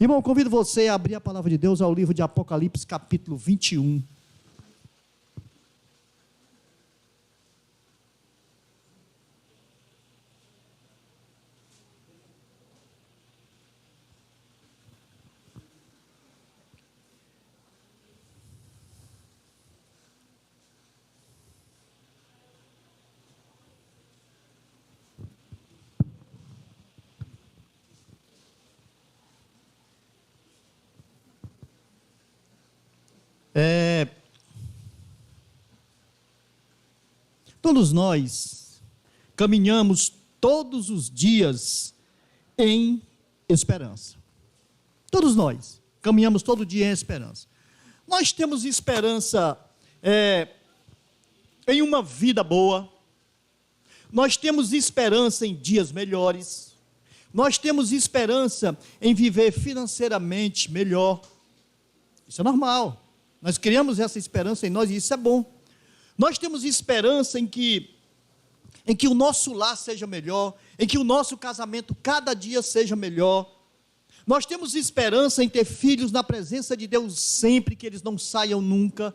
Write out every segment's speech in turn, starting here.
Irmão, convido você a abrir a palavra de Deus ao livro de Apocalipse, capítulo 21. Todos nós caminhamos todos os dias em esperança. Todos nós caminhamos todo dia em esperança. Nós temos esperança em uma vida boa. Nós temos esperança em dias melhores. Nós temos esperança em viver financeiramente melhor. Isso é normal. Nós criamos essa esperança em nós e isso é bom. Nós temos esperança em que o nosso lar seja melhor, em que o nosso casamento cada dia seja melhor. Nós temos esperança em ter filhos na presença de Deus sempre, que eles não saiam nunca.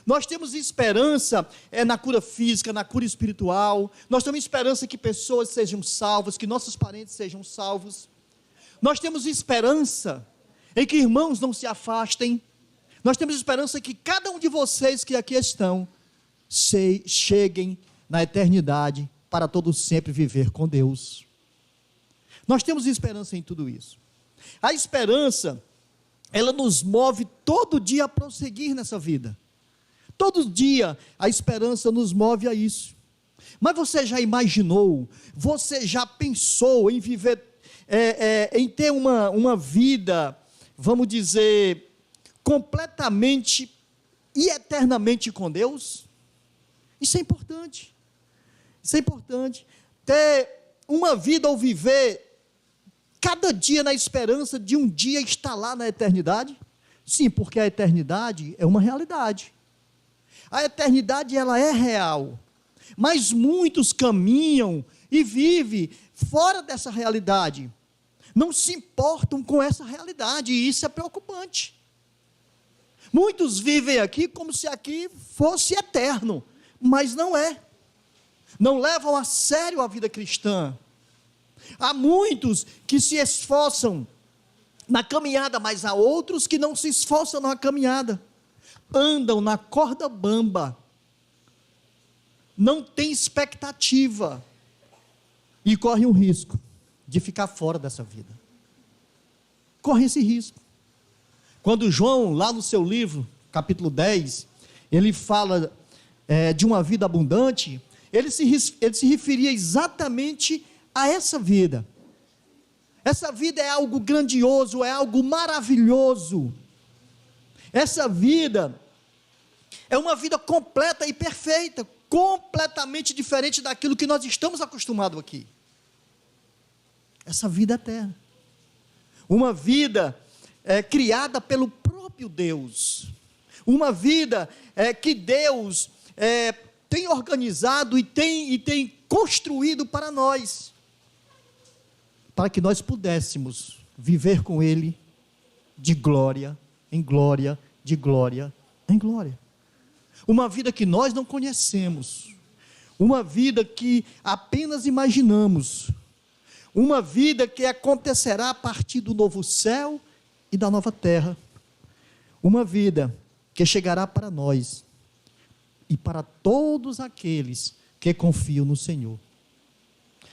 Nós temos esperança na cura física, na cura espiritual. Nós temos esperança que pessoas sejam salvas, que nossos parentes sejam salvos. Nós temos esperança em que irmãos não se afastem. Nós temos esperança que cada um de vocês que aqui estão cheguem na eternidade para todos sempre viver com Deus. Nós temos esperança em tudo isso. A esperança, ela nos move todo dia a prosseguir nessa vida. Todo dia a esperança nos move a isso. Mas você já imaginou, você já pensou em viver, em ter uma vida, vamos dizer, completamente e eternamente com Deus? Isso é importante. Isso é importante. Ter uma vida ou viver cada dia na esperança de um dia estar lá na eternidade. Sim, porque a eternidade é uma realidade. A eternidade, ela é real. Mas muitos caminham e vivem fora dessa realidade. Não se importam com essa realidade e isso é preocupante. Muitos vivem aqui como se aqui fosse eterno. Mas não é. Não levam a sério a vida cristã. Há muitos que se esforçam na caminhada, mas há outros que não se esforçam na caminhada. Andam na corda bamba. Não têm expectativa. E correm o risco de ficar fora dessa vida. Correm esse risco. Quando João, lá no seu livro, capítulo 10, ele fala de uma vida abundante, ele se referia exatamente a essa vida. Essa vida é algo grandioso, é algo maravilhoso. Essa vida é uma vida completa e perfeita, completamente diferente daquilo que nós estamos acostumados aqui. Essa vida eterna. Uma vida criada pelo próprio Deus. Uma vida que Deus tem organizado e tem construído para nós, para que nós pudéssemos viver com Ele de glória em glória, de glória em glória. Uma vida que nós não conhecemos, uma vida que apenas imaginamos, uma vida que acontecerá a partir do novo céu e da nova terra, uma vida que chegará para nós e para todos aqueles que confiam no Senhor,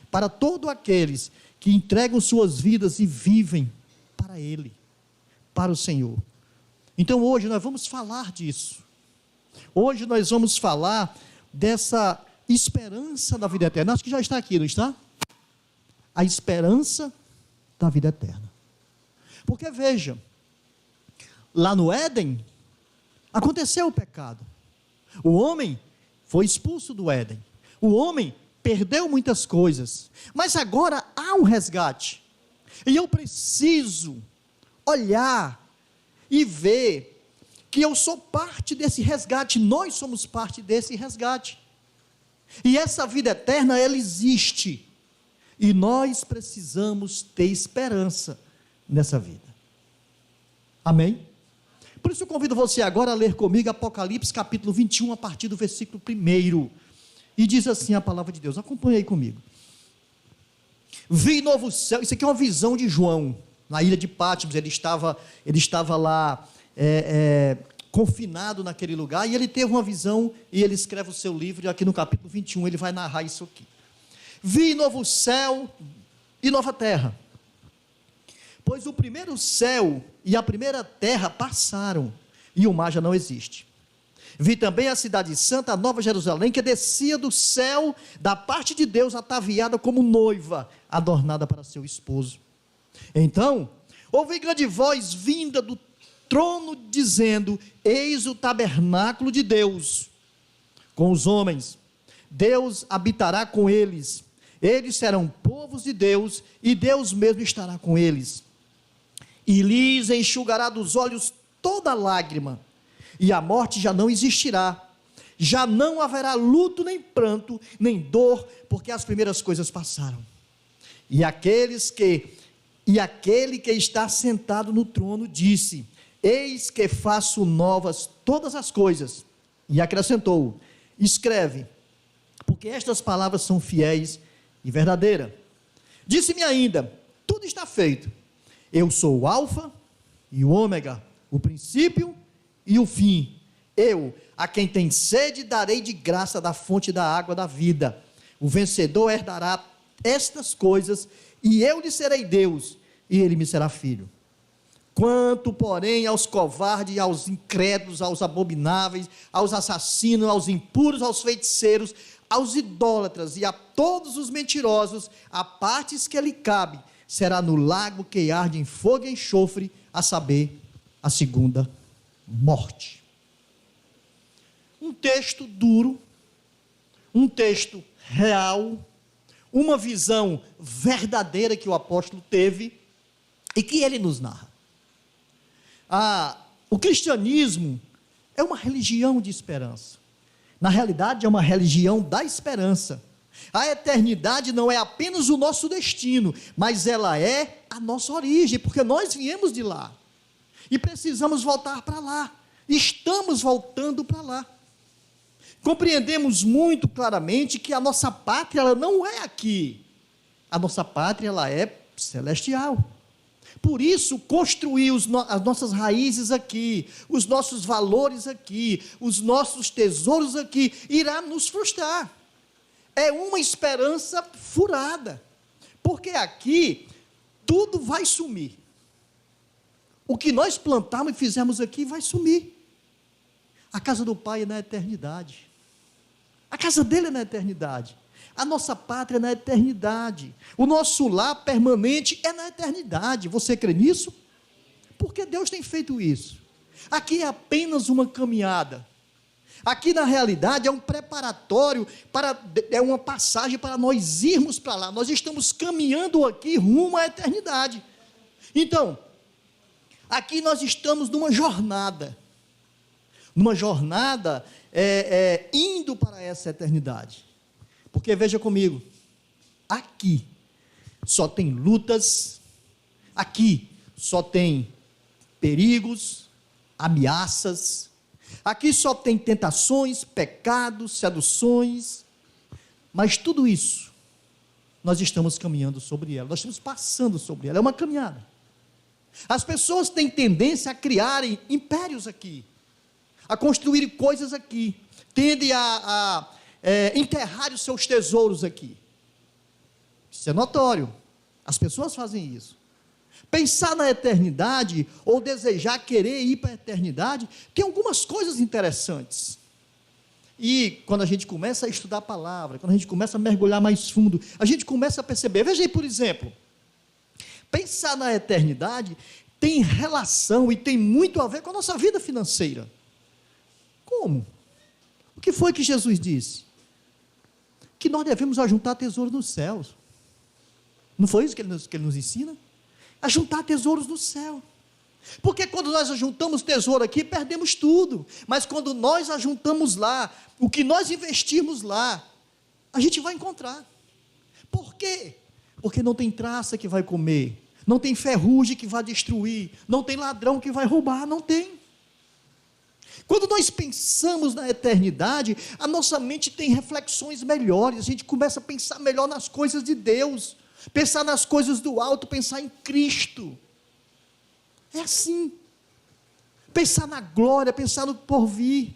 para todos aqueles que entregam suas vidas e vivem para Ele, para o Senhor. Então hoje nós vamos falar disso. Hoje nós vamos falar dessa esperança da vida eterna. Acho que já está aqui, não está? A esperança da vida eterna. Porque veja, lá no Éden aconteceu o pecado. O homem foi expulso do Éden. O homem perdeu muitas coisas. Mas agora há um resgate. E eu preciso olhar e ver que eu sou parte desse resgate. Nós somos parte desse resgate. E essa vida eterna, ela existe. E nós precisamos ter esperança nessa vida. Amém? Por isso eu convido você agora a ler comigo Apocalipse capítulo 21, a partir do versículo 1. E diz assim a palavra de Deus, acompanhe aí comigo. Vi novo céu, isso aqui é uma visão de João, na ilha de Patmos. Ele estava lá confinado naquele lugar, e ele teve uma visão, e ele escreve o seu livro, e aqui no capítulo 21 ele vai narrar isso aqui. Vi novo céu e nova terra, pois o primeiro céu e a primeira terra passaram, e o mar já não existe. Vi também a cidade santa, a nova Jerusalém, que descia do céu, da parte de Deus, ataviada como noiva, adornada para seu esposo. Então, ouvi grande voz vinda do trono, dizendo: eis o tabernáculo de Deus com os homens, Deus habitará com eles, eles serão povos de Deus, e Deus mesmo estará com eles, e lhes enxugará dos olhos toda lágrima, e a morte já não existirá, já não haverá luto, nem pranto, nem dor, porque as primeiras coisas passaram. E aquele que está sentado no trono disse: eis que faço novas todas as coisas. E acrescentou: escreve, porque estas palavras são fiéis e verdadeiras. Disse-me ainda: tudo está feito. Eu sou o Alfa e o Ômega, o princípio e o fim. Eu, a quem tem sede, darei de graça da fonte da água da vida. O vencedor herdará estas coisas, e eu lhe serei Deus, e ele me será filho. Quanto, porém, aos covardes, aos incrédulos, aos abomináveis, aos assassinos, aos impuros, aos feiticeiros, aos idólatras e a todos os mentirosos, a partes que lhe cabe, será no lago que arde em fogo e enxofre, a saber, a segunda morte. Um texto duro, um texto real, uma visão verdadeira que o apóstolo teve e que ele nos narra. O cristianismo é uma religião de esperança. Na realidade, é uma religião da esperança. A eternidade não é apenas o nosso destino, mas ela é a nossa origem, porque nós viemos de lá e precisamos voltar para lá. Estamos voltando para lá. Compreendemos muito claramente que a nossa pátria, ela não é aqui. A nossa pátria, ela é celestial. Por isso, construir as nossas raízes aqui, os nossos valores aqui, os nossos tesouros aqui, irá nos frustrar. É uma esperança furada, porque aqui tudo vai sumir. O que nós plantamos e fizemos aqui vai sumir. A casa do Pai é na eternidade. A casa dele é na eternidade. A nossa pátria é na eternidade. O nosso lar permanente é na eternidade. Você crê nisso? Porque Deus tem feito isso. Aqui é apenas uma caminhada. Aqui na realidade é um preparatório, é uma passagem para nós irmos para lá. Nós estamos caminhando aqui rumo à eternidade. Então, aqui nós estamos numa jornada. Indo para essa eternidade. Porque veja comigo, aqui só tem lutas, aqui só tem perigos, ameaças, aqui só tem tentações, pecados, seduções, mas tudo isso, nós estamos caminhando sobre ela, nós estamos passando sobre ela, é uma caminhada. As pessoas têm tendência a criarem impérios aqui, a construir coisas aqui, tendem a enterrar os seus tesouros aqui. Isso é notório, as pessoas fazem isso. Pensar na eternidade, ou desejar, querer ir para a eternidade, tem algumas coisas interessantes. E quando a gente começa a estudar a palavra, quando a gente começa a mergulhar mais fundo, a gente começa a perceber. Veja aí, por exemplo, pensar na eternidade tem relação e tem muito a ver com a nossa vida financeira. Como? O que foi que Jesus disse? Que nós devemos ajuntar tesouros nos céus. Não foi isso que ele nos ensina? Ajuntar tesouros no céu. Porque quando nós ajuntamos tesouro aqui, perdemos tudo. Mas quando nós ajuntamos lá, o que nós investirmos lá, a gente vai encontrar. Por quê? Porque não tem traça que vai comer. não tem ferrugem que vai destruir, não tem ladrão que vai roubar, não tem. Quando nós pensamos na eternidade, a nossa mente tem reflexões melhores, a gente começa a pensar melhor nas coisas de Deus, pensar nas coisas do alto, pensar em Cristo. É assim. Pensar na glória, pensar no porvir.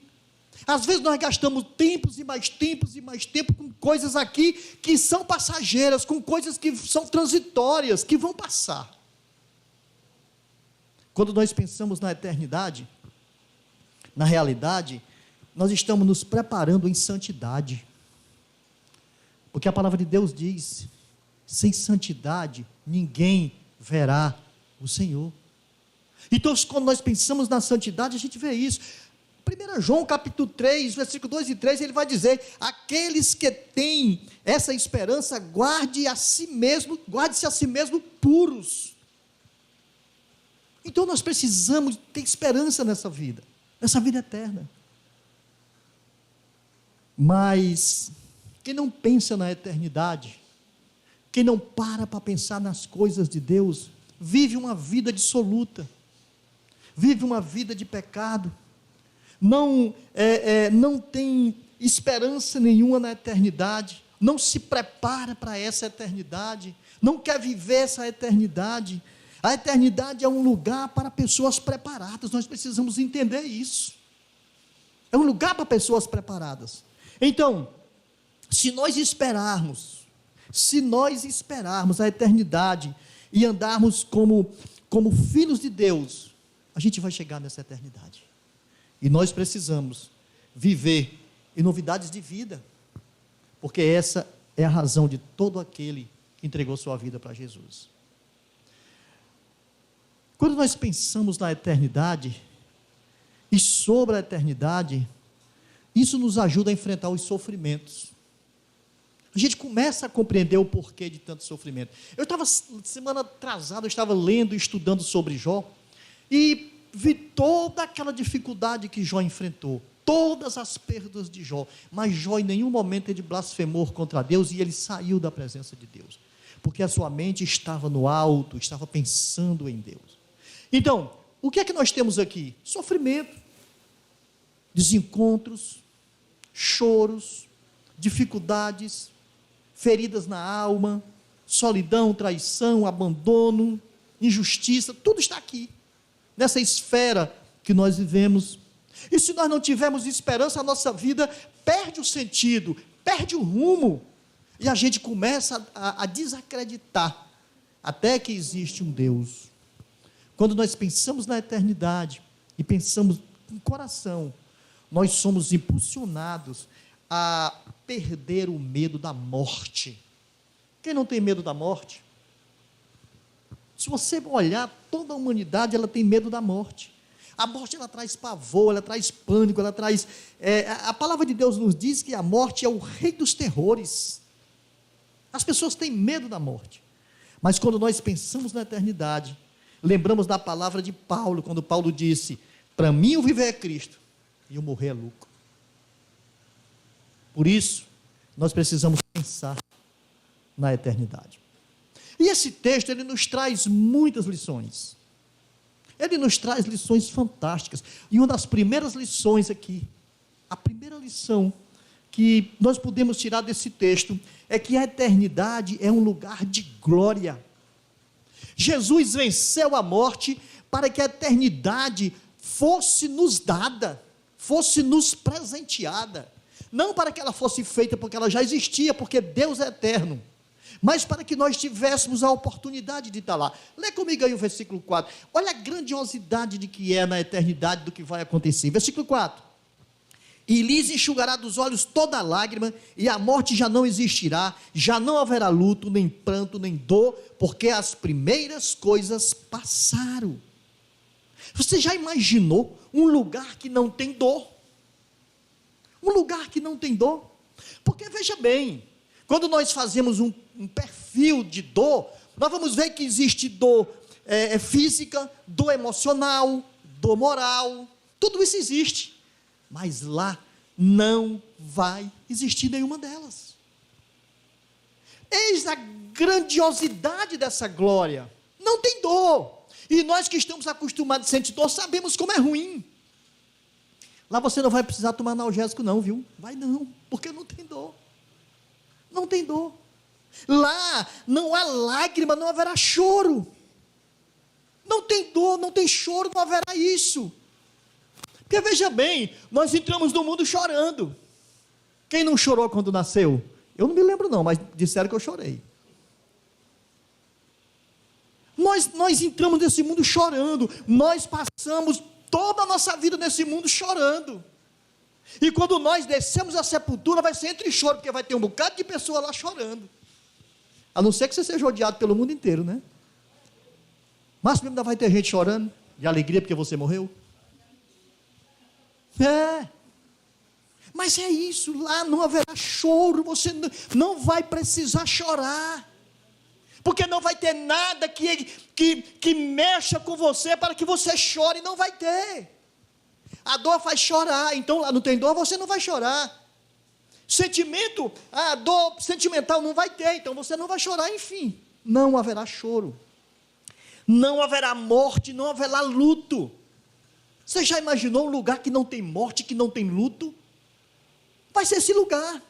Às vezes nós gastamos tempos e mais tempos e mais tempo com coisas aqui que são passageiras, com coisas que são transitórias, que vão passar. Quando nós pensamos na eternidade, na realidade, nós estamos nos preparando em santidade. Porque a palavra de Deus diz: sem santidade ninguém verá o Senhor. Então, quando nós pensamos na santidade, a gente vê isso. 1 João capítulo 3, versículo 2 e 3, ele vai dizer: aqueles que têm essa esperança, guarde-se a si mesmo puros. Então nós precisamos ter esperança nessa vida eterna. Mas quem não pensa na eternidade, quem não para pensar nas coisas de Deus, vive uma vida dissoluta, vive uma vida de pecado, não tem esperança nenhuma na eternidade, não se prepara para essa eternidade, não quer viver essa eternidade. A eternidade é um lugar para pessoas preparadas, nós precisamos entender isso. É um lugar para pessoas preparadas. Então, se nós esperarmos a eternidade e andarmos como filhos de Deus, a gente vai chegar nessa eternidade. E nós precisamos viver em novidades de vida, porque essa é a razão de todo aquele que entregou sua vida para Jesus. Quando nós pensamos na eternidade e sobre a eternidade, isso nos ajuda a enfrentar os sofrimentos. A gente começa a compreender o porquê de tanto sofrimento. Semana atrasada, eu estava lendo e estudando sobre Jó, e vi toda aquela dificuldade que Jó enfrentou, todas as perdas de Jó, mas Jó em nenhum momento ele blasfemou contra Deus, e ele saiu da presença de Deus, porque a sua mente estava no alto, estava pensando em Deus. Então, o que é que nós temos aqui? Sofrimento, desencontros, choros, dificuldades, feridas na alma, solidão, traição, abandono, injustiça, tudo está aqui, nessa esfera que nós vivemos. E se nós não tivermos esperança, a nossa vida perde o sentido, perde o rumo, e a gente começa a desacreditar, até que existe um Deus. Quando nós pensamos na eternidade, e pensamos com o coração, nós somos impulsionados a perder o medo da morte. Quem não tem medo da morte? Se você olhar, toda a humanidade, ela tem medo da morte. A morte, ela traz pavor, ela traz pânico, ela traz... a palavra de Deus nos diz que a morte é o rei dos terrores. As pessoas têm medo da morte. Mas quando nós pensamos na eternidade, lembramos da palavra de Paulo, quando Paulo disse: para mim o viver é Cristo, e o morrer é lucro. Por isso, nós precisamos pensar na eternidade. E esse texto, ele nos traz muitas lições. Ele nos traz lições fantásticas. E uma das primeiras lições aqui, a primeira lição que nós podemos tirar desse texto, é que a eternidade é um lugar de glória. Jesus venceu a morte para que a eternidade fosse nos dada, fosse nos presenteada. Não para que ela fosse feita porque ela já existia, porque Deus é eterno, mas para que nós tivéssemos a oportunidade de estar lá. Lê comigo aí o versículo 4. Olha a grandiosidade de que é na eternidade, do que vai acontecer. Versículo 4. E lhes enxugará dos olhos toda lágrima, e a morte já não existirá, já não haverá luto, nem pranto, nem dor, porque as primeiras coisas passaram. Você já imaginou um lugar que não tem dor? Um lugar que não tem dor? Porque veja bem, quando nós fazemos um perfil de dor, nós vamos ver que existe dor física, dor emocional, dor moral, tudo isso existe. Mas lá não vai existir nenhuma delas. Eis a grandiosidade dessa glória. Não tem dor. E nós que estamos acostumados a sentir dor, sabemos como é ruim. Lá você não vai precisar tomar analgésico não, viu? Vai não, porque não tem dor. Não tem dor. Lá não há lágrima, não haverá choro. Não tem dor, não tem choro, não haverá isso. Porque veja bem, nós entramos no mundo chorando. Quem não chorou quando nasceu? Eu não me lembro não, mas disseram que eu chorei. Nós entramos nesse mundo chorando. Nós passamos toda a nossa vida nesse mundo chorando. E quando nós descemos à sepultura, vai ser entre choro, porque vai ter um bocado de pessoa lá chorando. A não ser que você seja odiado pelo mundo inteiro, né? Mas mesmo ainda vai ter gente chorando de alegria porque você morreu. Mas é isso, lá não haverá choro, você não vai precisar chorar, porque não vai ter nada que mexa com você para que você chore, não vai ter. A dor faz chorar, então lá não tem dor, você não vai chorar. Sentimento, a dor sentimental não vai ter, então você não vai chorar, enfim, não haverá choro, não haverá morte, não haverá luto. Você já imaginou um lugar que não tem morte, que não tem luto? Vai ser esse lugar.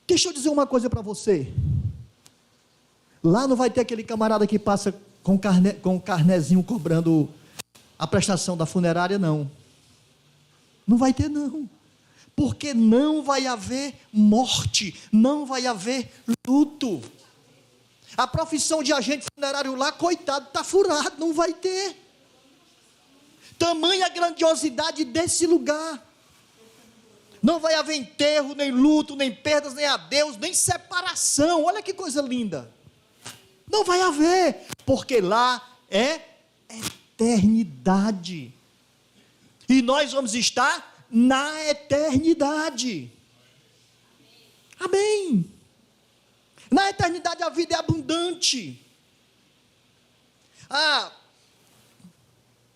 Deixa eu dizer uma coisa para você. Lá não vai ter aquele camarada que passa com o carnezinho cobrando a prestação da funerária, não. Não vai ter, não. Porque não vai haver morte, não vai haver luto. A profissão de agente funerário lá, coitado, está furado, não vai ter. Tamanha grandiosidade desse lugar. Não vai haver enterro, nem luto, nem perdas, nem adeus, nem separação. Olha que coisa linda. Não vai haver, porque lá é eternidade. E nós vamos estar na eternidade. Amém. Na eternidade a vida é abundante.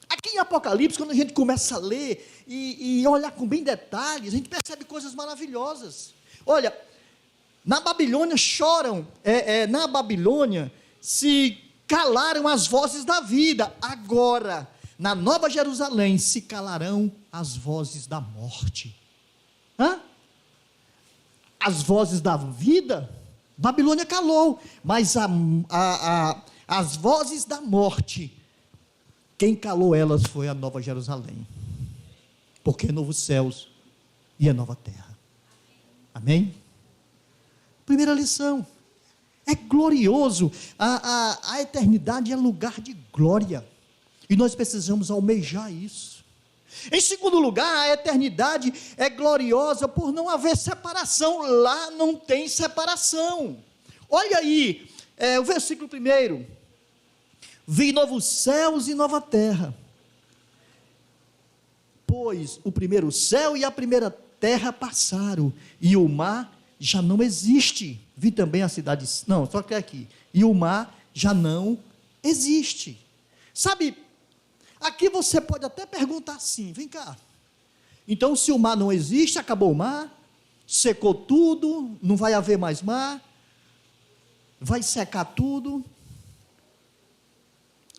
Aqui em Apocalipse, quando a gente começa a ler e olhar com bem detalhes, a gente percebe coisas maravilhosas. Olha, na Babilônia choram, na Babilônia se calaram as vozes da vida. Agora, na Nova Jerusalém, se calarão as vozes da morte. As vozes da vida, Babilônia calou, mas as vozes da morte, quem calou elas foi a Nova Jerusalém, porque é novos céus e é nova terra. Amém? Primeira lição, é glorioso, a eternidade é lugar de glória, e nós precisamos almejar isso. Em segundo lugar, a eternidade é gloriosa por não haver separação. Lá não tem separação. Olha aí, o versículo 1: vi novos céus e nova terra, pois o primeiro céu e a primeira terra passaram, e o mar já não existe. Vi também a cidade, não, só que aqui, e o mar já não existe. Sabe, aqui você pode até perguntar assim, vem cá, então se o mar não existe, acabou o mar, secou tudo, não vai haver mais mar, vai secar tudo.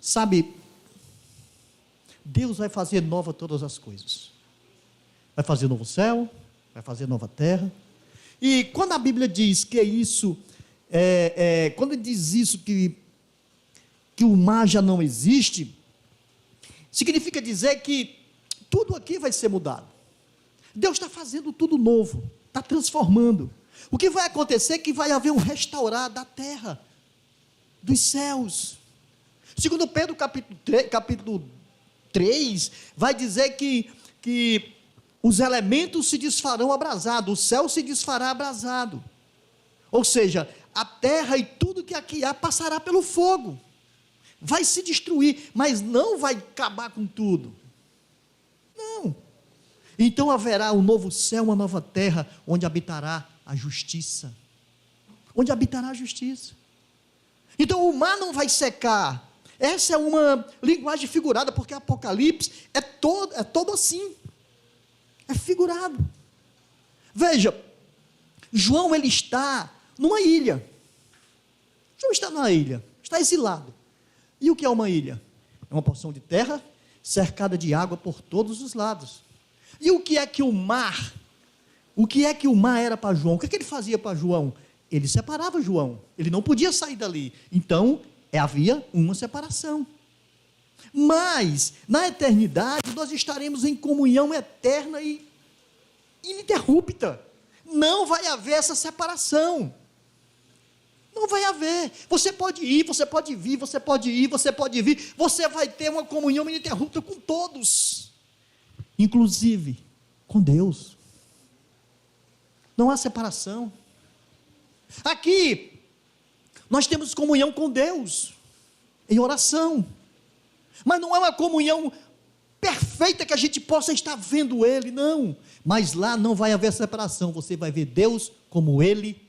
Sabe, Deus vai fazer nova todas as coisas, vai fazer novo céu, vai fazer nova terra. E quando a Bíblia diz que é isso, quando diz isso, que o mar já não existe, significa dizer que tudo aqui vai ser mudado. Deus está fazendo tudo novo, está transformando. O que vai acontecer é que vai haver um restaurar da terra, dos céus. Segundo Pedro capítulo 3, vai dizer que os elementos se desfarão abrasados, o céu se desfará abrasado. Ou seja, a terra e tudo que aqui há passará pelo fogo. Vai se destruir, mas não vai acabar com tudo. Não. Então haverá um novo céu, uma nova terra, onde habitará a justiça. Onde habitará a justiça. Então o mar não vai secar. Essa é uma linguagem figurada, porque Apocalipse é todo assim. É figurado. Veja, João ele está numa ilha. João está numa ilha, está exilado. E o que é uma ilha? É uma porção de terra cercada de água por todos os lados. E o que é que o mar? O que é que o mar era para João? O que é que ele fazia para João? Ele separava João. Ele não podia sair dali. Então, havia uma separação. Mas, na eternidade, nós estaremos em comunhão eterna e ininterrupta. Não vai haver essa separação. Não vai haver. Você pode ir, você pode vir, você pode ir, você pode vir. Você vai ter uma comunhão ininterrupta com todos. Inclusive com Deus. Não há separação. Aqui, nós temos comunhão com Deus, em oração. Mas não é uma comunhão perfeita que a gente possa estar vendo Ele, não. Mas lá não vai haver separação. Você vai ver Deus como Ele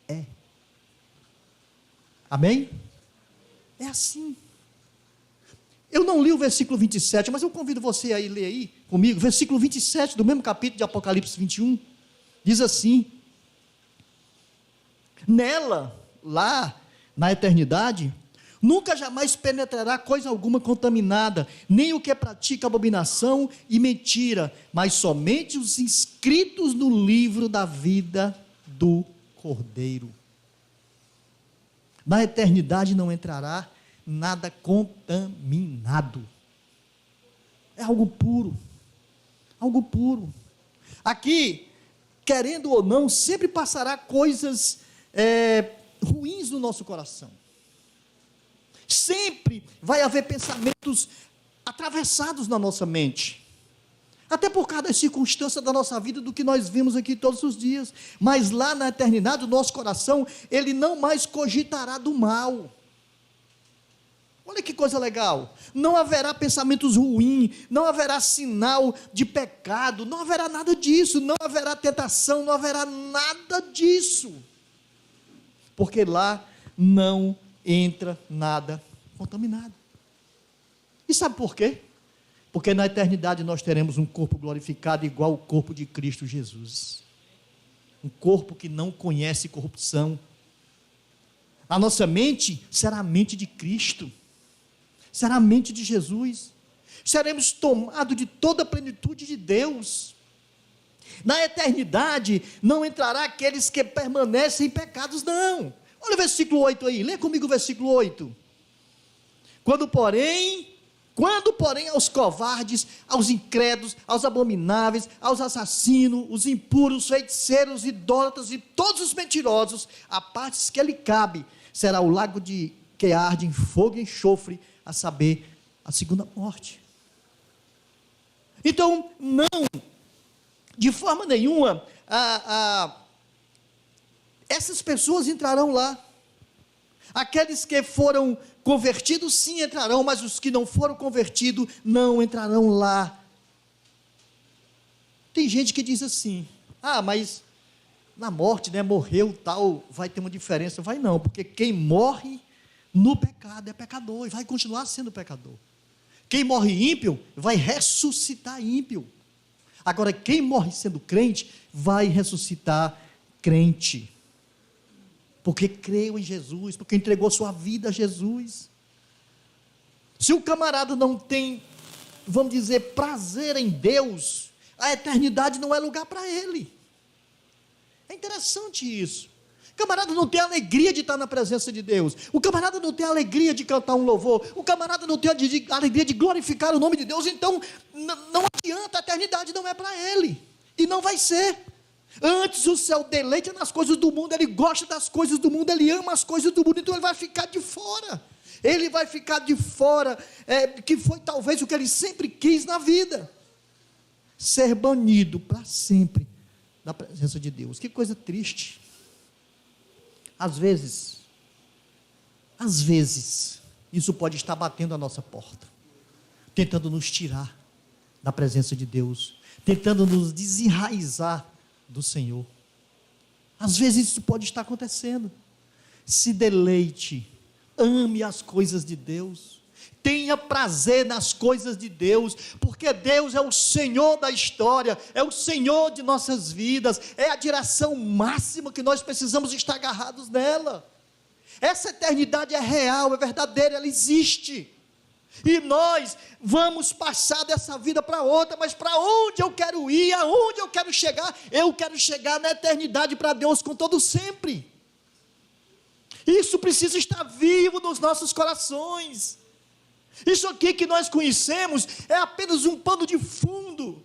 é. Amém? É assim. Eu não li o versículo 27, mas eu convido você a ir ler aí comigo. Versículo 27 do mesmo capítulo de Apocalipse 21. Diz assim: nela, lá, na eternidade, nunca jamais penetrará coisa alguma contaminada, nem o que pratica abominação e mentira, mas somente os inscritos no livro da vida do Cordeiro. Na eternidade não entrará nada contaminado. É algo puro. Algo puro. Aqui, querendo ou não, sempre passará coisas ruins no nosso coração. Sempre vai haver pensamentos atravessados na nossa mente. Até por causa das circunstâncias da nossa vida, do que nós vimos aqui todos os dias. Mas lá na eternidade, o nosso coração, ele não mais cogitará do mal. Olha que coisa legal. Não haverá pensamentos ruins, não haverá sinal de pecado, não haverá nada disso, não haverá tentação, não haverá nada disso. Porque lá não entra nada contaminado. E sabe por quê? Porque na eternidade nós teremos um corpo glorificado igual ao corpo de Cristo Jesus. Um corpo que não conhece corrupção. A nossa mente será a mente de Cristo. Será a mente de Jesus. Seremos tomados de toda a plenitude de Deus. Na eternidade não entrará aqueles que permanecem em pecados, não. Olha o versículo 8 aí, lê comigo o versículo 8. Quando, porém aos covardes, aos incrédulos, aos abomináveis, aos assassinos, os impuros, feiticeiros, idólatras e todos os mentirosos, a partes que lhe cabe, será o lago que arde em fogo e enxofre, a saber, a segunda morte. Então, não, de forma nenhuma, essas pessoas entrarão lá. Aqueles que foram convertidos sim entrarão, mas os que não foram convertidos não entrarão lá. Tem gente que diz assim: mas na morte, morreu tal, vai ter uma diferença. Vai não, porque quem morre no pecado é pecador e vai continuar sendo pecador. Quem morre ímpio vai ressuscitar ímpio. Agora, quem morre sendo crente vai ressuscitar crente. Porque creu em Jesus, porque entregou sua vida a Jesus. Se o camarada não tem, vamos dizer, prazer em Deus, a eternidade não é lugar para ele. É interessante isso. O camarada não tem alegria de estar na presença de Deus. O camarada não tem alegria de cantar um louvor. O camarada não tem alegria de glorificar o nome de Deus. Então, não adianta, a eternidade não é para ele. E não vai ser. Antes o céu deleita nas coisas do mundo, ele gosta das coisas do mundo, ele ama as coisas do mundo, então ele vai ficar de fora. Ele vai ficar de fora, que foi talvez o que ele sempre quis na vida. Ser banido para sempre da presença de Deus. Que coisa triste. Às vezes, isso pode estar batendo a nossa porta, tentando nos tirar da presença de Deus, tentando nos desenraizar do Senhor. Às vezes isso pode estar acontecendo. Se deleite, ame as coisas de Deus, tenha prazer nas coisas de Deus, porque Deus é o Senhor da história, é o Senhor de nossas vidas, é a direção máxima que nós precisamos estar agarrados nela. Essa eternidade é real, é verdadeira, ela existe. E nós vamos passar dessa vida para outra, mas para onde eu quero ir, aonde eu quero chegar? Eu quero chegar na eternidade para Deus com todo sempre. Isso precisa estar vivo nos nossos corações. Isso aqui que nós conhecemos é apenas um pano de fundo,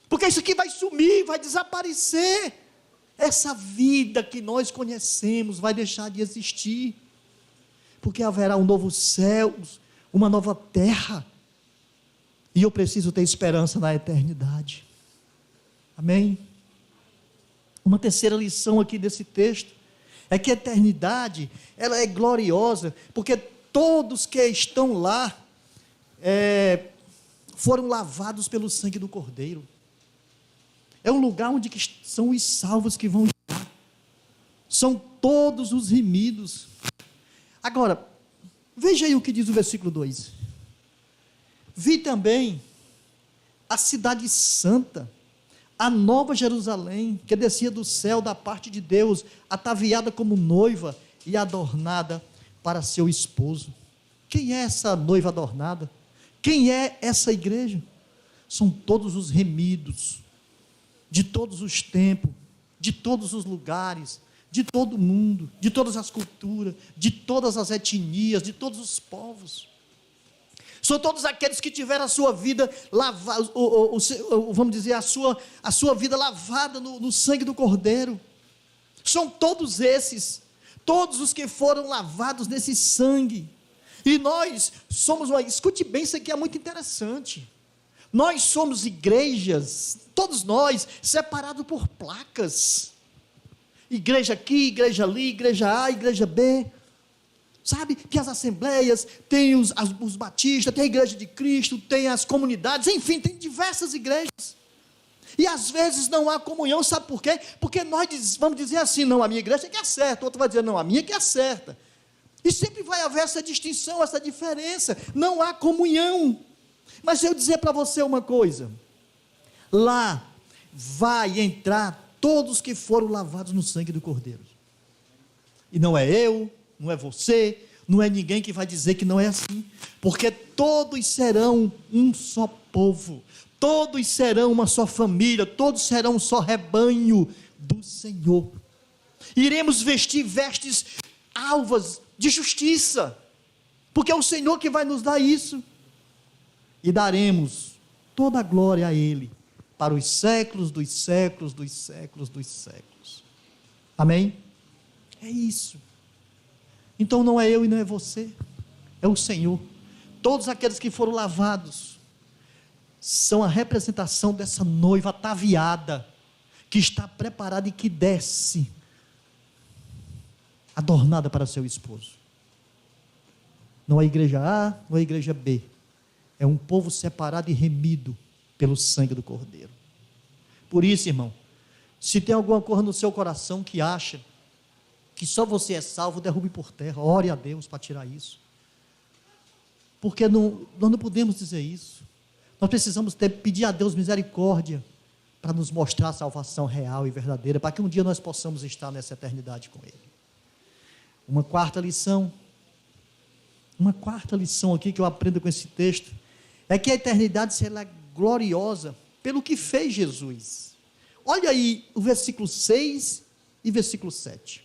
porque isso aqui vai sumir, vai desaparecer. Essa vida que nós conhecemos vai deixar de existir, porque haverá um novo céu, uma nova terra, e eu preciso ter esperança na eternidade. Amém? Uma terceira lição aqui desse texto é que a eternidade, ela é gloriosa, porque todos que estão lá foram lavados pelo sangue do Cordeiro. É um lugar onde são os salvos que vão estar, são todos os remidos. Agora, veja aí o que diz o versículo 2: vi também a cidade santa, a nova Jerusalém, que descia do céu da parte de Deus, ataviada como noiva e adornada para seu esposo. Quem é essa noiva adornada? Quem é essa igreja? São todos os remidos, de todos os tempos, de todos os lugares, de todo mundo, de todas as culturas, de todas as etnias, de todos os povos. São todos aqueles que tiveram a sua vida lavada, vamos dizer, a sua vida lavada no sangue do Cordeiro. São todos esses, todos os que foram lavados nesse sangue. E nós somos escute bem, isso aqui é muito interessante. Nós somos igrejas, todos nós, separados por placas. Igreja aqui, igreja ali, igreja A, igreja B. Sabe, que as assembleias, tem os batistas, tem a igreja de Cristo, tem as comunidades, enfim, tem diversas igrejas. E às vezes não há comunhão, sabe por quê? Porque nós vamos dizer assim, não, a minha igreja é que é certa, outro vai dizer, não, a minha é que é certa. E sempre vai haver essa distinção, essa diferença, não há comunhão. Mas eu dizer para você uma coisa, lá vai entrar todos que foram lavados no sangue do Cordeiro. E não é eu, não é você, não é ninguém que vai dizer que não é assim, porque todos serão um só povo, todos serão uma só família, todos serão um só rebanho do Senhor. Iremos vestir vestes alvas de justiça, porque é o Senhor que vai nos dar isso, e daremos toda a glória a Ele, para os séculos dos séculos, dos séculos dos séculos. Amém? É isso. Então não é eu e não é você, é o Senhor. Todos aqueles que foram lavados são a representação dessa noiva ataviada, que está preparada e que desce, adornada para seu esposo. Não é a igreja A, não é a igreja B, é um povo separado e remido pelo sangue do Cordeiro. Por isso, irmão, se tem alguma coisa no seu coração que acha que só você é salvo, derrube por terra, ore a Deus para tirar isso, porque nós não podemos dizer isso. Nós precisamos pedir a Deus misericórdia para nos mostrar a salvação real e verdadeira, para que um dia nós possamos estar nessa eternidade com Ele. Uma quarta lição aqui que eu aprendo com esse texto, é que a eternidade será gloriosa pelo que fez Jesus. Olha aí o versículo 6 e versículo 7.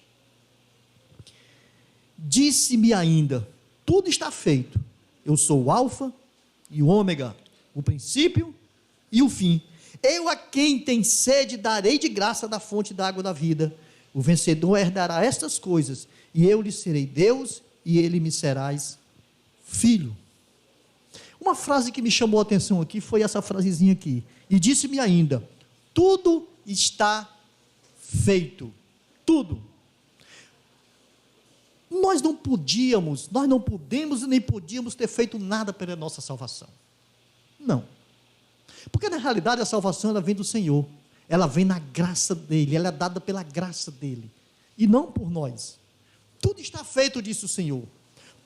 Disse-me ainda, tudo está feito, eu sou o alfa e o ômega, o princípio e o fim. Eu a quem tem sede darei de graça da fonte da água da vida. O vencedor herdará estas coisas, e eu lhe serei Deus, e ele me serás filho. Uma frase que me chamou a atenção aqui foi essa frasezinha aqui. E disse-me ainda, tudo está feito. Tudo. Nós não podemos e nem podíamos ter feito nada pela nossa salvação. Não. Porque na realidade a salvação ela vem do Senhor. Ela vem na graça dEle, ela é dada pela graça dEle. E não por nós. Tudo está feito, disse o Senhor.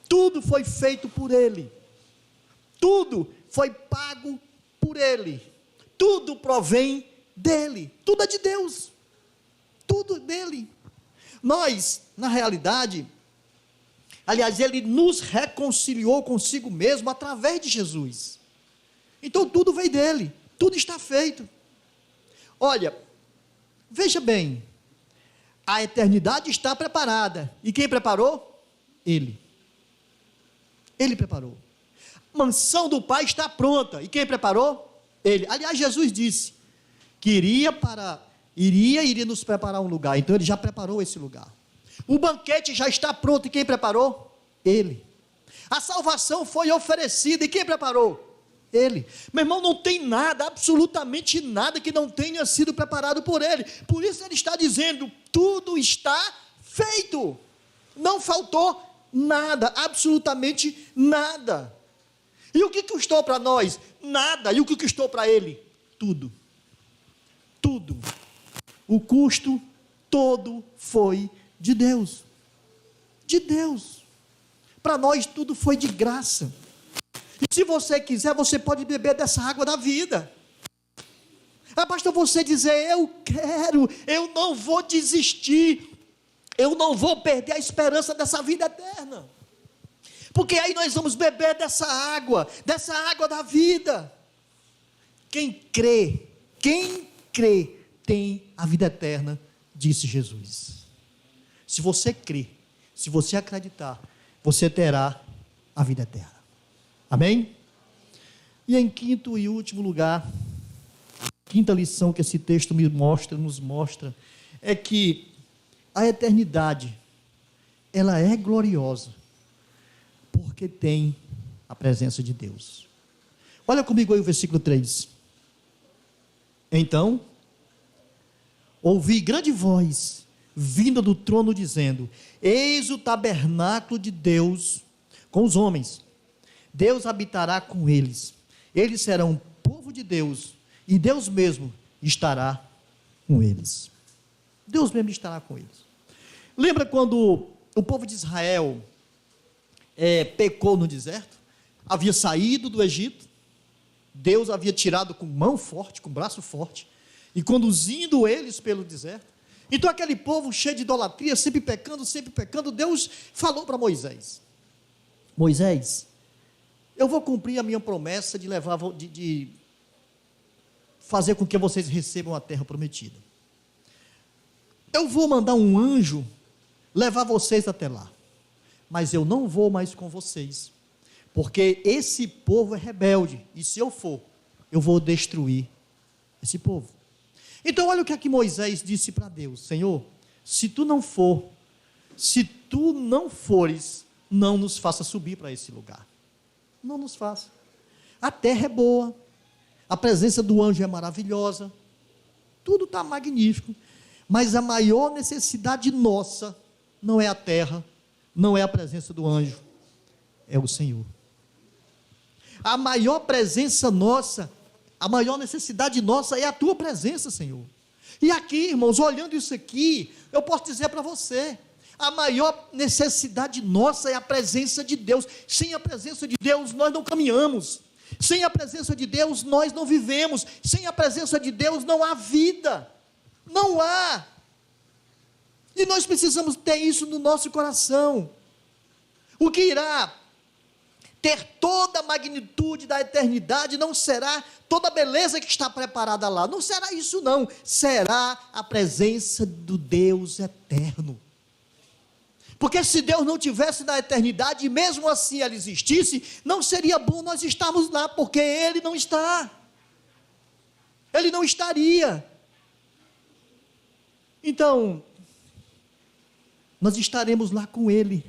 Tudo foi feito por Ele. Tudo foi pago por Ele. Tudo provém dEle. Tudo é de Deus. Tudo dEle. Nós, na realidade, Aliás, ele nos reconciliou consigo mesmo através de Jesus. Então tudo veio dele, tudo está feito. Olha, veja bem, a eternidade está preparada. E quem preparou? Ele. Ele preparou. A mansão do Pai está pronta. E quem preparou? Ele. Aliás, Jesus disse que iria nos preparar um lugar. Então ele já preparou esse lugar. O banquete já está pronto. E quem preparou? Ele. A salvação foi oferecida. E quem preparou? Ele. Meu irmão, não tem nada, absolutamente nada que não tenha sido preparado por ele. Por isso ele está dizendo, tudo está feito. Não faltou nada, absolutamente nada. E o que custou para nós? Nada. E o que custou para ele? Tudo. Tudo. O custo todo foi de Deus. De Deus. Para nós tudo foi de graça. E se você quiser, você pode beber dessa água da vida. Basta você dizer, eu quero, eu não vou desistir, eu não vou perder a esperança dessa vida eterna. Porque aí nós vamos beber dessa água da vida. Quem crê, tem a vida eterna, disse Jesus. Se você crer, se você acreditar, você terá a vida eterna. Amém? E em quinto e último lugar, quinta lição que esse texto nos mostra, é que a eternidade, ela é gloriosa, porque tem a presença de Deus. Olha comigo aí o versículo 3. Então, ouvi grande voz, vinda do trono, dizendo, eis o tabernáculo de Deus com os homens. Deus habitará com eles, eles serão povo de Deus, e Deus mesmo estará com eles. Deus mesmo estará com eles. Lembra quando o povo de Israel pecou no deserto? Havia saído do Egito, Deus havia tirado com mão forte, com braço forte, e conduzindo eles pelo deserto. Então aquele povo cheio de idolatria, sempre pecando, Deus falou para Moisés, Moisés, eu vou cumprir a minha promessa de fazer com que vocês recebam a terra prometida. Eu vou mandar um anjo levar vocês até lá, mas eu não vou mais com vocês, porque esse povo é rebelde, e se eu for, eu vou destruir esse povo. Então olha o que aqui Moisés disse para Deus, Senhor, se tu não fores, não nos faça subir para esse lugar. Não nos faça. A terra é boa, a presença do anjo é maravilhosa, tudo está magnífico, mas a maior necessidade nossa não é a terra, não é a presença do anjo, é o Senhor. A maior presença nossa, a maior necessidade nossa é a tua presença, Senhor. E aqui, irmãos, olhando isso aqui, eu posso dizer para você, a maior necessidade nossa é a presença de Deus. Sem a presença de Deus nós não caminhamos, sem a presença de Deus nós não vivemos, sem a presença de Deus não há vida, não há. E nós precisamos ter isso no nosso coração. O que irá ter toda a magnitude da eternidade não será toda a beleza que está preparada lá, não será isso não, será a presença do Deus eterno. Porque se Deus não tivesse na eternidade, e mesmo assim ela existisse, não seria bom nós estarmos lá, porque Ele não está, Ele não estaria. Então, nós estaremos lá com Ele,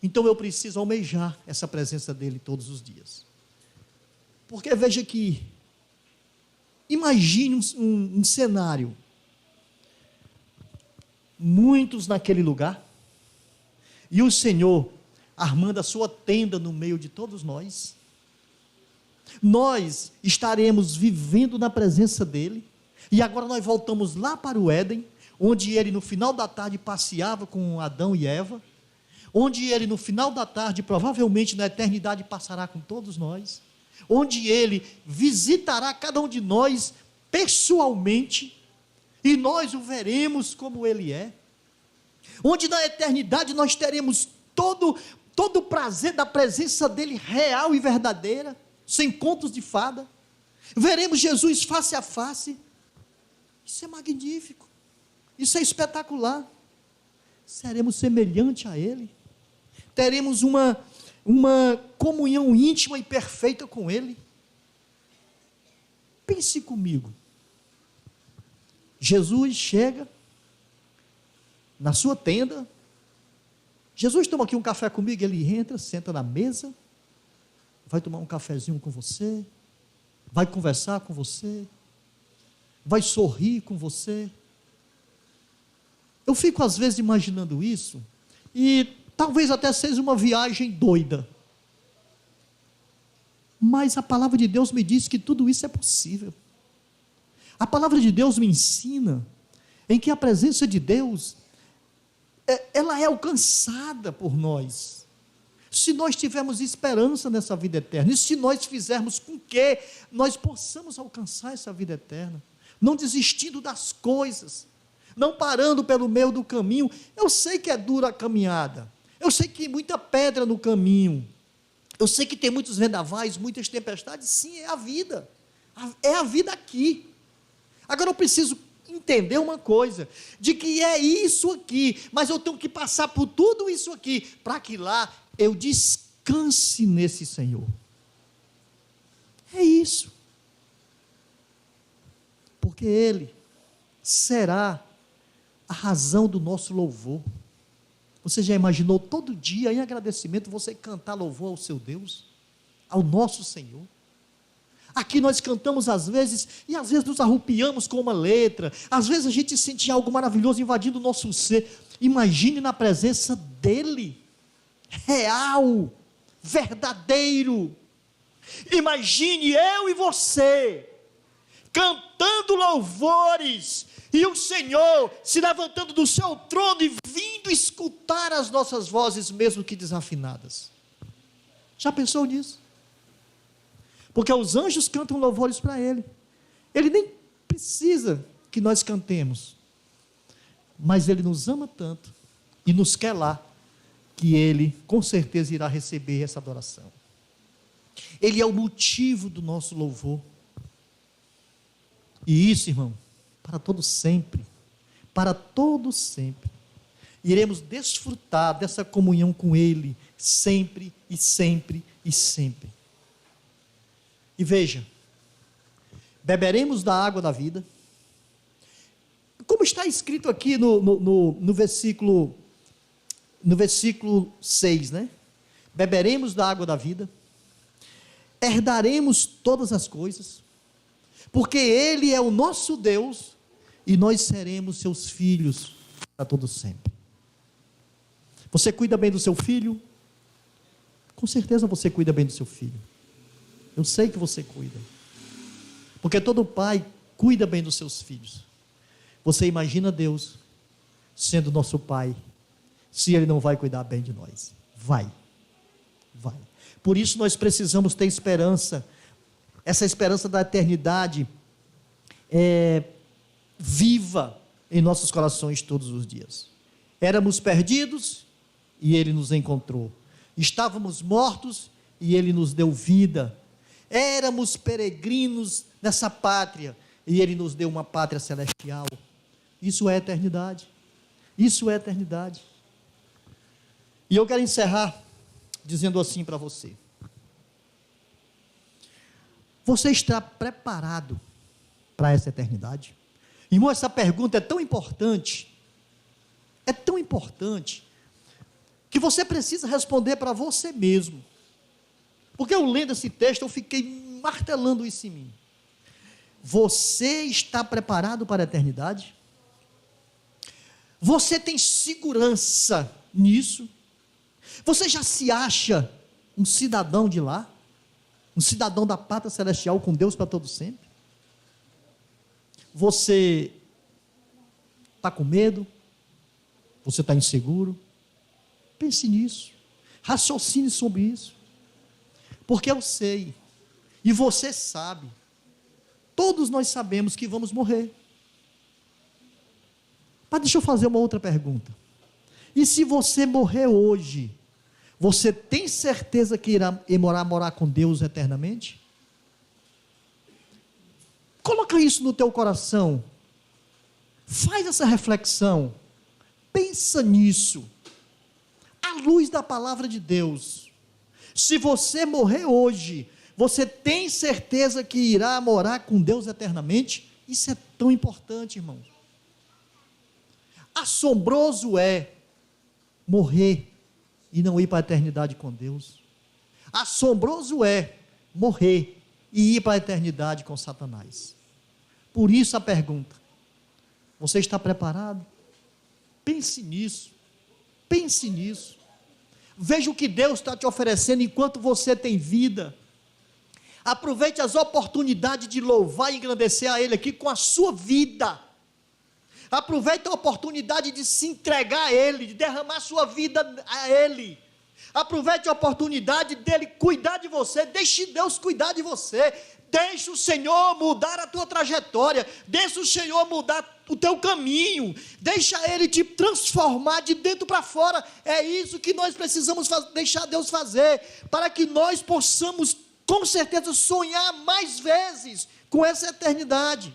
então eu preciso almejar essa presença dEle todos os dias, porque veja que, imagine um cenário, muitos naquele lugar, e o Senhor armando a sua tenda no meio de todos nós, nós estaremos vivendo na presença dEle, e agora nós voltamos lá para o Éden, onde Ele no final da tarde passeava com Adão e Eva, onde Ele no final da tarde, provavelmente na eternidade, passará com todos nós, onde Ele visitará cada um de nós pessoalmente, e nós o veremos como Ele é, onde na eternidade nós teremos todo o prazer da presença dele real e verdadeira, sem contos de fada. Veremos Jesus face a face. Isso é magnífico. Isso é espetacular. Seremos semelhante a ele. Teremos uma comunhão íntima e perfeita com ele. Pense comigo. Jesus chega na sua tenda. Jesus toma aqui um café comigo, ele entra, senta na mesa, vai tomar um cafezinho com você, vai conversar com você, vai sorrir com você. Eu fico às vezes imaginando isso, e talvez até seja uma viagem doida, mas a palavra de Deus me diz que tudo isso é possível. A palavra de Deus me ensina em que a presença de Deus, ela é alcançada por nós, se nós tivermos esperança nessa vida eterna, e se nós fizermos com que nós possamos alcançar essa vida eterna, não desistindo das coisas, não parando pelo meio do caminho. Eu sei que é dura a caminhada, eu sei que tem muita pedra no caminho, eu sei que tem muitos vendavais, muitas tempestades. Sim, é a vida aqui. Agora eu preciso entender uma coisa, de que é isso aqui, mas eu tenho que passar por tudo isso aqui, para que lá eu descanse nesse Senhor. É isso. Porque Ele será a razão do nosso louvor. Você já imaginou todo dia, em agradecimento, você cantar louvor ao seu Deus, ao nosso Senhor? Aqui nós cantamos às vezes, e às vezes nos arrupiamos com uma letra, às vezes a gente sente algo maravilhoso invadindo o nosso ser. Imagine na presença dEle, real, verdadeiro. Imagine eu e você, cantando louvores, e o Senhor se levantando do seu trono e vindo escutar as nossas vozes, mesmo que desafinadas. Já pensou nisso? Porque os anjos cantam louvores para Ele. Ele nem precisa que nós cantemos, mas Ele nos ama tanto e nos quer lá, que Ele com certeza irá receber essa adoração. Ele é o motivo do nosso louvor. E isso, irmão, para todo sempre, iremos desfrutar dessa comunhão com Ele, sempre e sempre e sempre. E veja, beberemos da água da vida, como está escrito aqui no versículo 6, né? Beberemos da água da vida, herdaremos todas as coisas, porque Ele é o nosso Deus, e nós seremos seus filhos para todo sempre. Você cuida bem do seu filho? Com certeza você cuida bem do seu filho. Eu sei que você cuida, porque todo pai cuida bem dos seus filhos. Você imagina Deus sendo nosso pai, se Ele não vai cuidar bem de nós? Vai. Por isso nós precisamos ter esperança, essa esperança da eternidade viva em nossos corações todos os dias. Éramos perdidos e Ele nos encontrou, estávamos mortos e Ele nos deu vida, éramos peregrinos nessa pátria e Ele nos deu uma pátria celestial. Isso é eternidade. E eu quero encerrar dizendo assim para você: você está preparado para essa eternidade? Irmão, essa pergunta é tão importante, que você precisa responder para você mesmo. Porque eu lendo esse texto, eu fiquei martelando isso em mim. Você está preparado para a eternidade? Você tem segurança nisso? Você já se acha um cidadão de lá? Um cidadão da pátria celestial com Deus para todo sempre? Você está com medo? Você está inseguro? Pense nisso, raciocine sobre isso, porque eu sei, e você sabe, todos nós sabemos que vamos morrer. Mas deixa eu fazer uma outra pergunta: e se você morrer hoje, Você tem certeza que irá morar com Deus eternamente? Coloca isso no teu coração. Faz essa reflexão. Pensa nisso. À luz da palavra de Deus. Se você morrer hoje, você tem certeza que irá morar com Deus eternamente? Isso é tão importante, irmãos. Assombroso é morrer e não ir para a eternidade com Deus. Assombroso é morrer e ir para a eternidade com Satanás. Por isso a pergunta: você está preparado? Pense nisso. Pense nisso. Veja o que Deus está te oferecendo enquanto você tem vida. Aproveite as oportunidades de louvar e engrandecer a Ele aqui com a sua vida. Aproveite a oportunidade de se entregar a Ele, de derramar sua vida a Ele. Aproveite a oportunidade dEle cuidar de você. Deixe Deus cuidar de você. Deixe o Senhor mudar a tua trajetória. Deixe o Senhor mudar o teu caminho. Deixa Ele te transformar de dentro para fora. É isso que nós precisamos deixar Deus fazer, para que nós possamos, com certeza, sonhar mais vezes com essa eternidade.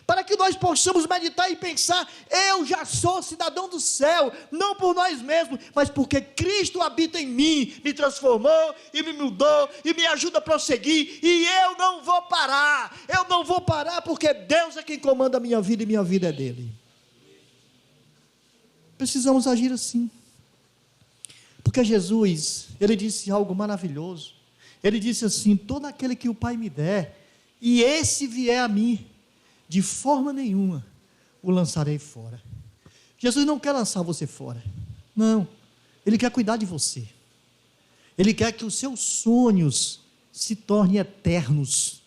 Para que nós possamos meditar e pensar: eu já sou cidadão do céu, não por nós mesmos, mas porque Cristo habita em mim, me transformou e me mudou e me ajuda a prosseguir, e eu não vou parar, porque Deus é quem comanda a minha vida e minha vida é dele. Precisamos agir assim, porque Jesus, Ele disse algo maravilhoso. Ele disse assim: todo aquele que o Pai me der, e esse vier a mim, de forma nenhuma o lançarei fora. Jesus não quer lançar você fora, não. Ele quer cuidar de você. Ele quer que os seus sonhos se tornem eternos.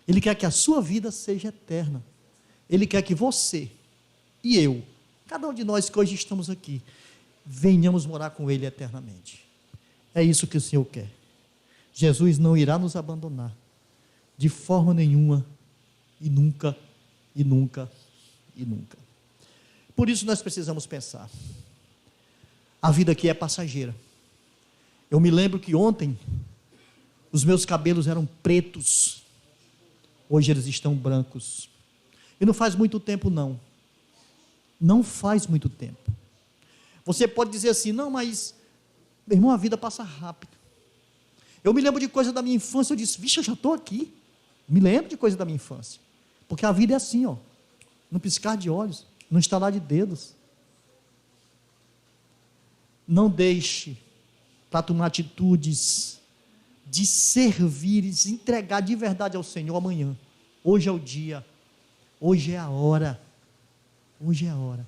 Ele quer que a sua vida seja eterna. Ele quer que você e eu, cada um de nós que hoje estamos aqui, venhamos morar com Ele eternamente. É isso que o Senhor quer. Jesus não irá nos abandonar de forma nenhuma, e nunca, e nunca, e nunca. Por isso nós precisamos pensar: a vida aqui é passageira. Eu me lembro que ontem os meus cabelos eram pretos, hoje eles estão brancos, e não faz muito tempo não faz muito tempo. Você pode dizer assim: não, mas meu irmão, a vida passa rápido. Eu me lembro de coisa da minha infância, eu disse: vixe, eu já estou aqui. Me lembro de coisa da minha infância, porque a vida é assim, ó, no piscar de olhos, no estalar de dedos. Não deixe para tomar atitudes de servir e se entregar de verdade ao Senhor amanhã. Hoje é o dia, hoje é a hora, hoje é a hora.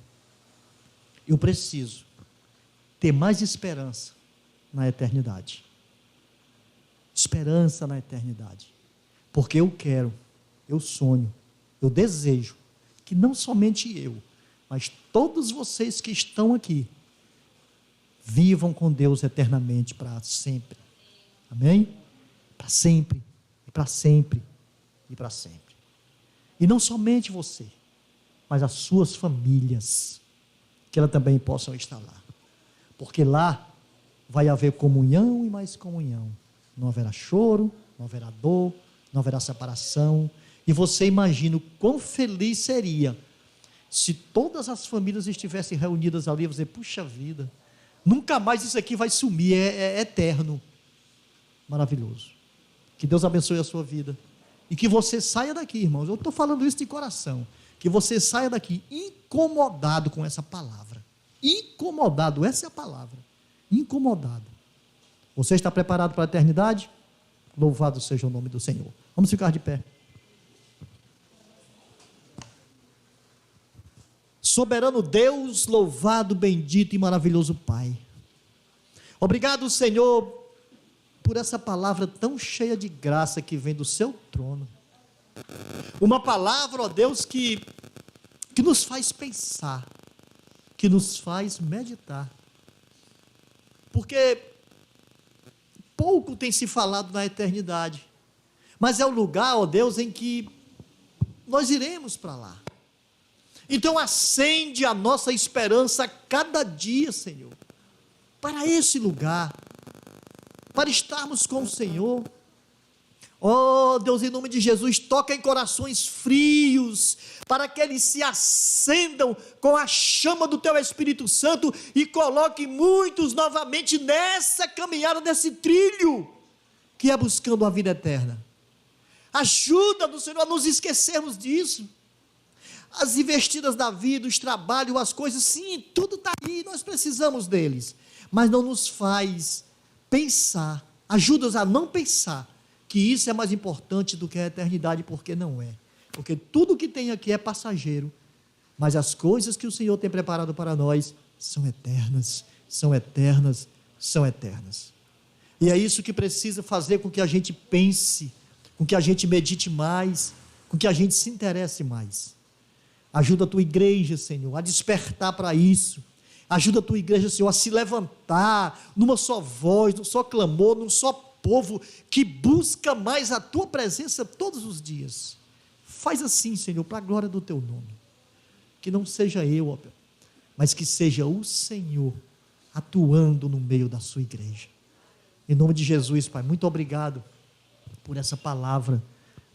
Eu preciso ter mais esperança na eternidade. Esperança na eternidade. Porque eu quero, eu sonho, eu desejo que não somente eu, mas todos vocês que estão aqui, vivam com Deus eternamente para sempre. Amém? Para sempre, e para sempre, e para sempre. E não somente você, mas as suas famílias, que elas também possam estar lá. Porque lá vai haver comunhão e mais comunhão. Não haverá choro, não haverá dor, não haverá separação. E você imagina o quão feliz seria se todas as famílias estivessem reunidas ali e dizer: puxa vida, nunca mais isso aqui vai sumir, é eterno. Maravilhoso. Que Deus abençoe a sua vida. E que você saia daqui, irmãos, eu estou falando isso de coração, que você saia daqui incomodado com essa palavra. Incomodado, essa é a palavra. Incomodado. Você está preparado para a eternidade? Louvado seja o nome do Senhor. Vamos ficar de pé. Soberano Deus, louvado, bendito e maravilhoso Pai. Obrigado, Senhor, por essa palavra tão cheia de graça que vem do seu trono. Uma palavra, ó Deus, que nos faz pensar, que nos faz meditar. Porque pouco tem se falado na eternidade, mas é o lugar, ó Deus, em que nós iremos para lá. Então acende a nossa esperança a cada dia, Senhor, para esse lugar, para estarmos com o Senhor. Oh, Deus, em nome de Jesus, toca em corações frios, para que eles se acendam com a chama do Teu Espírito Santo e coloque muitos novamente nessa caminhada, nesse trilho, que é buscando a vida eterna. Ajuda-nos, Senhor, a nos esquecermos disso. As investidas da vida, os trabalhos, as coisas, sim, tudo está aí, nós precisamos deles, mas não nos faz pensar, ajuda-nos a não pensar que isso é mais importante do que a eternidade, porque não é, porque tudo que tem aqui é passageiro, mas as coisas que o Senhor tem preparado para nós são eternas, são eternas, são eternas, e é isso que precisa fazer com que a gente pense, com que a gente medite mais, com que a gente se interesse mais. Ajuda a tua igreja, Senhor, a despertar para isso. Ajuda a tua igreja, Senhor, a se levantar numa só voz, num só clamor, num só povo que busca mais a tua presença todos os dias. Faz assim, Senhor, para a glória do teu nome. Que não seja eu, ó, mas que seja o Senhor atuando no meio da sua igreja. Em nome de Jesus, Pai, muito obrigado por essa palavra.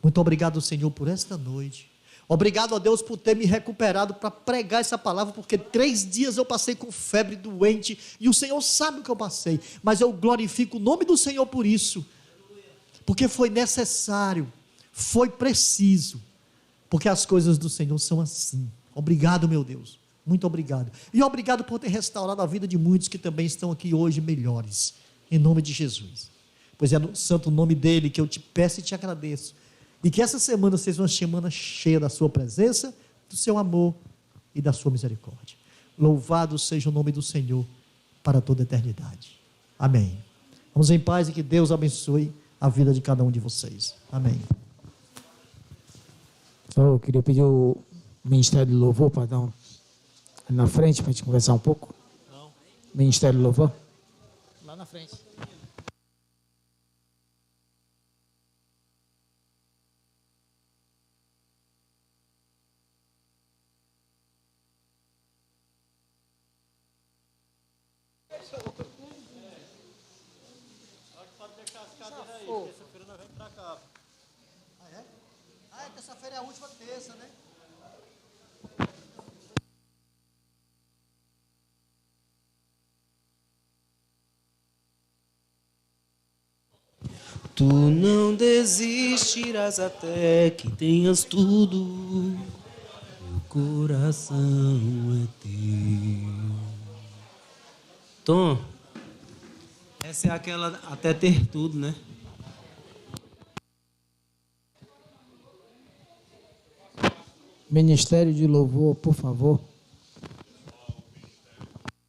Muito obrigado, Senhor, por esta noite. Obrigado a Deus por ter me recuperado para pregar essa palavra, porque 3 dias eu passei com febre, doente, e o Senhor sabe o que eu passei, mas eu glorifico o nome do Senhor por isso, porque foi necessário, foi preciso, porque as coisas do Senhor são assim. Obrigado, meu Deus, muito obrigado, e obrigado por ter restaurado a vida de muitos que também estão aqui hoje melhores, em nome de Jesus, pois é no santo nome dele que eu te peço e te agradeço. E que essa semana seja uma semana cheia da sua presença, do seu amor e da sua misericórdia. Louvado seja o nome do Senhor para toda a eternidade. Amém. Vamos em paz e que Deus abençoe a vida de cada um de vocês. Amém. Eu queria pedir o Ministério do Louvor para dar na frente, para a gente conversar um pouco. Não. Ministério do Louvor. Lá na frente. Terça-feira nós vamos para cá. Ah, é? Ah, terça-feira é a última terça, né? Tu não desistirás até que tenhas tudo. Meu coração é teu. Tom, essa é aquela até ter tudo, né? Ministério de Louvor, por favor.